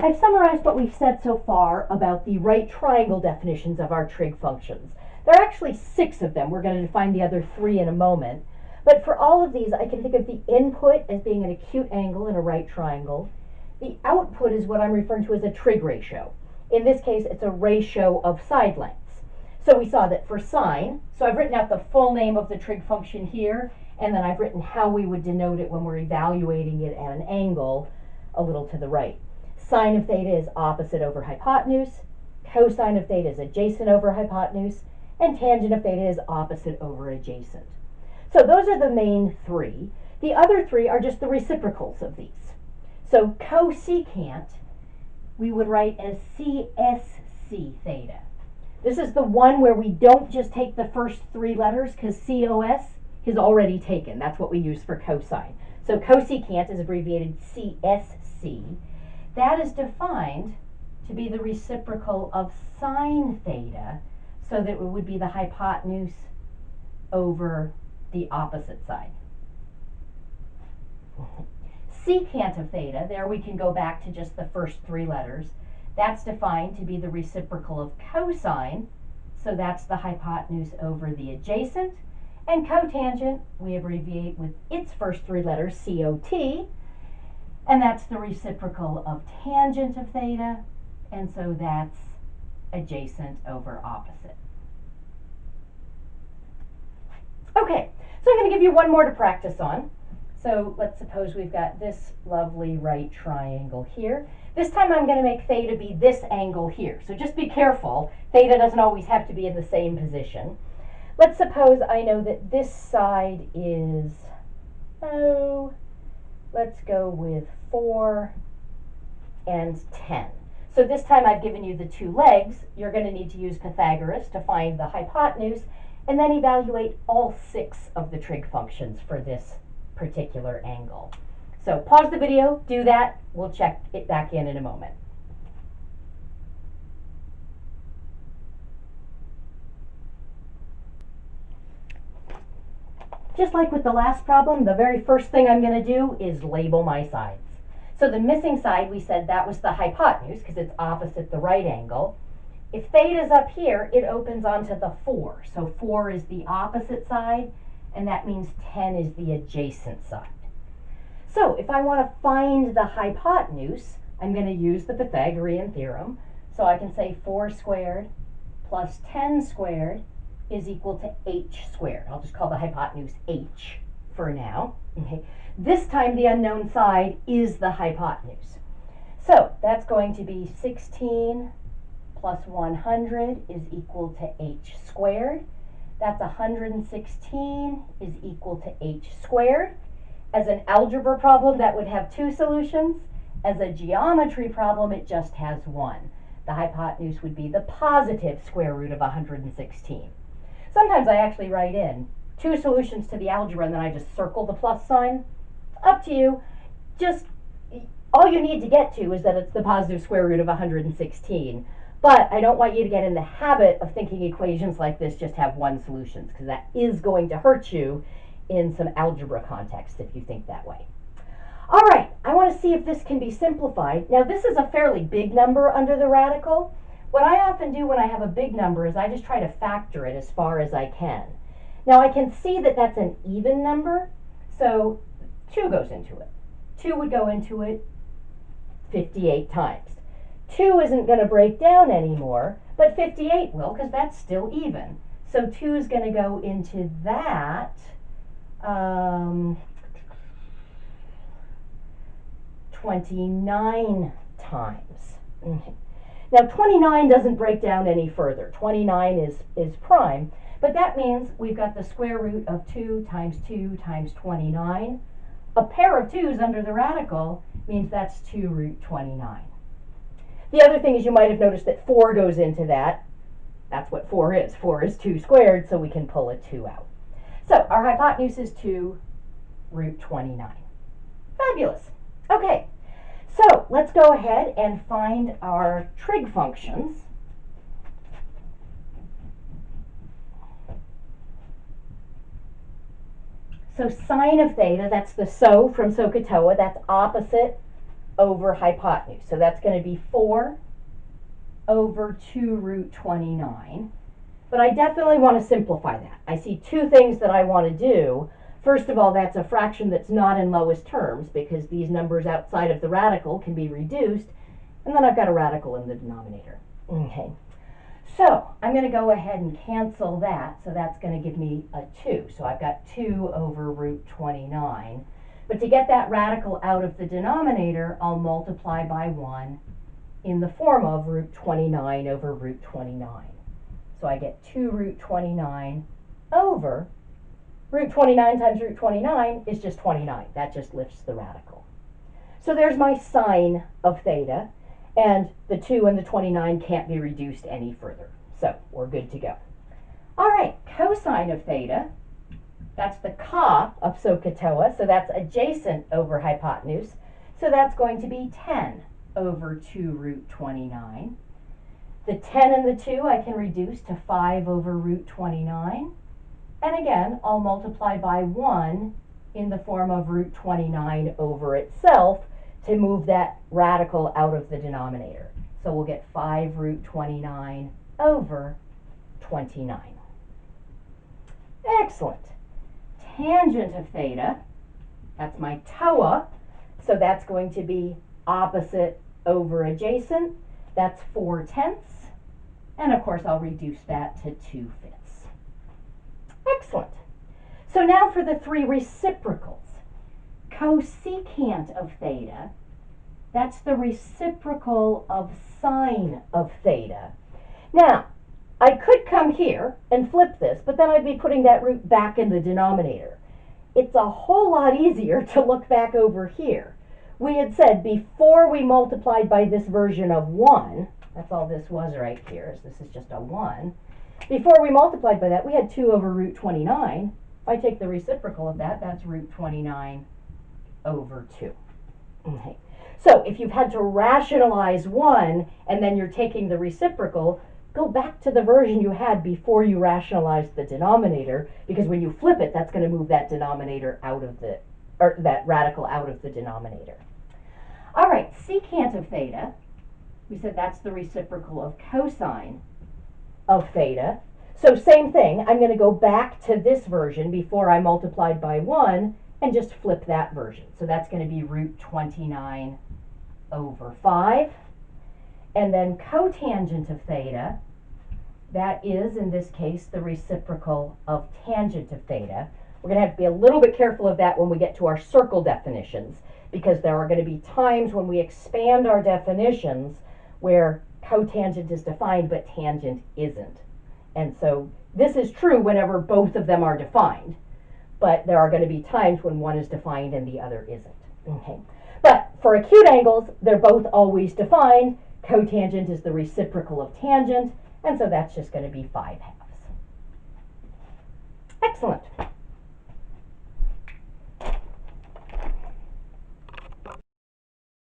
I've summarized what we've said so far about the right triangle definitions of our trig functions. There are actually 6 of them. We're going to define the other 3 in a moment. But for all of these, I can think of the input as being an acute angle in a right triangle. The output is what I'm referring to as a trig ratio. In this case, it's a ratio of side lengths. So we saw that for sine, so I've written out the full name of the trig function here, and then I've written how we would denote it when we're evaluating it at an angle a little to the right. Sine of theta is opposite over hypotenuse, cosine of theta is adjacent over hypotenuse, and tangent of theta is opposite over adjacent. So those are the main 3. The other 3 are just the reciprocals of these. So cosecant, we would write as CSC theta. This is the one where we don't just take the first 3 letters because COS is already taken. That's what we use for cosine. So cosecant is abbreviated CSC. That is defined to be the reciprocal of sine theta, so that it would be the hypotenuse over the opposite side. Secant of theta, there we can go back to just the first 3 letters. That's defined to be the reciprocal of cosine, so that's the hypotenuse over the adjacent. And cotangent, we abbreviate with its first 3 letters, COT, and that's the reciprocal of tangent of theta, and so that's adjacent over opposite. Okay, so I'm going to give you one more to practice on. So let's suppose we've got this lovely right triangle here. This time I'm going to make theta be this angle here. So just be careful. Theta doesn't always have to be in the same position. Let's suppose I know that this side is, let's go with 4 and 10. So this time I've given you the 2 legs. You're going to need to use Pythagoras to find the hypotenuse and then evaluate all 6 of the trig functions for this particular angle. So pause the video, do that. We'll check it back in a moment. Just like with the last problem, the very first thing I'm going to do is label my sides. So the missing side, we said that was the hypotenuse because it's opposite the right angle. If theta is up here, it opens onto the 4. So 4 is the opposite side, and that means 10 is the adjacent side. So if I want to find the hypotenuse, I'm going to use the Pythagorean Theorem. So I can say 4 squared plus 10 squared is equal to h squared. I'll just call the hypotenuse h for now. Okay. This time the unknown side is the hypotenuse. So that's going to be 16 plus 100 is equal to h squared. That's 116 is equal to h squared. As an algebra problem, that would have 2 solutions. As a geometry problem, it just has 1. The hypotenuse would be the positive square root of 116. Sometimes I actually write in 2 solutions to the algebra and then I just circle the plus sign. Up to you. Just all you need to get to is that it's the positive square root of 116. But I don't want you to get in the habit of thinking equations like this just have 1 solution, because that is going to hurt you in some algebra context if you think that way. All right, I want to see if this can be simplified. Now this is a fairly big number under the radical. What I often do when I have a big number is I just try to factor it as far as I can. Now I can see that that's an even number, so 2 goes into it. 2 would go into it 58 times. 2 isn't going to break down anymore, but 58 will, because that's still even. So 2 is going to go into that 29 times. Now 29 doesn't break down any further. 29 is prime, but that means we've got the square root of 2 times 29. A pair of 2's under the radical means that's 2 root 29. The other thing is you might have noticed that 4 goes into that. That's what 4 is. 4 is 2 squared, so we can pull a 2 out. So our hypotenuse is 2 root 29. Fabulous. Okay, so let's go ahead and find our trig functions. So sine of theta, that's the so from SOHCAHTOA, that's opposite over hypotenuse. So that's going to be 4 over 2 root 29. But I definitely want to simplify that. I see two things that I want to do. First of all, that's a fraction that's not in lowest terms because these numbers outside of the radical can be reduced. And then I've got a radical in the denominator. Okay. So I'm going to go ahead and cancel that. So that's going to give me a 2. So I've got 2 over root 29. But to get that radical out of the denominator, I'll multiply by 1 in the form of root 29 over root 29. So I get 2 root 29 over root 29 times root 29 is just 29. That just lifts the radical. So there's my sine of theta, and the 2 and the 29 can't be reduced any further. So we're good to go. All right, cosine of theta, that's the ca of SOHCAHTOA, so that's adjacent over hypotenuse. So that's going to be 10 over 2 root 29. The 10 and the 2 I can reduce to 5 over root 29. And again, I'll multiply by 1 in the form of root 29 over itself to move that radical out of the denominator. So we'll get 5 root 29 over 29. Excellent. Tangent of theta, that's my TOA, so that's going to be opposite over adjacent. That's 4/10. And of course, I'll reduce that to 2/5. Excellent. So now for the three reciprocals. Cosecant of theta, that's the reciprocal of sine of theta. Now, I could come here and flip this, but then I'd be putting that root back in the denominator. It's a whole lot easier to look back over here. We had said before we multiplied by this version of 1, that's all this was right here, is this is just a 1. Before we multiplied by that, we had 2 over root 29. If I take the reciprocal of that, that's root 29 over 2. Okay. So if you've had to rationalize 1 and then you're taking the reciprocal, go back to the version you had before you rationalized the denominator, because when you flip it, that's going to move that denominator out of the, or that radical out of the denominator. All right, secant of theta, we said that's the reciprocal of cosine of theta. So same thing, I'm going to go back to this version before I multiplied by 1 and just flip that version. So that's going to be root 29 over 5. And then cotangent of theta, that is, in this case, the reciprocal of tangent of theta. We're going to have to be a little bit careful of that when we get to our circle definitions, because there are going to be times when we expand our definitions where cotangent is defined but tangent isn't. And so this is true whenever both of them are defined, but there are going to be times when one is defined and the other isn't. Okay. But for acute angles, they're both always defined. Cotangent is the reciprocal of tangent, and so that's just going to be 5/2. Excellent.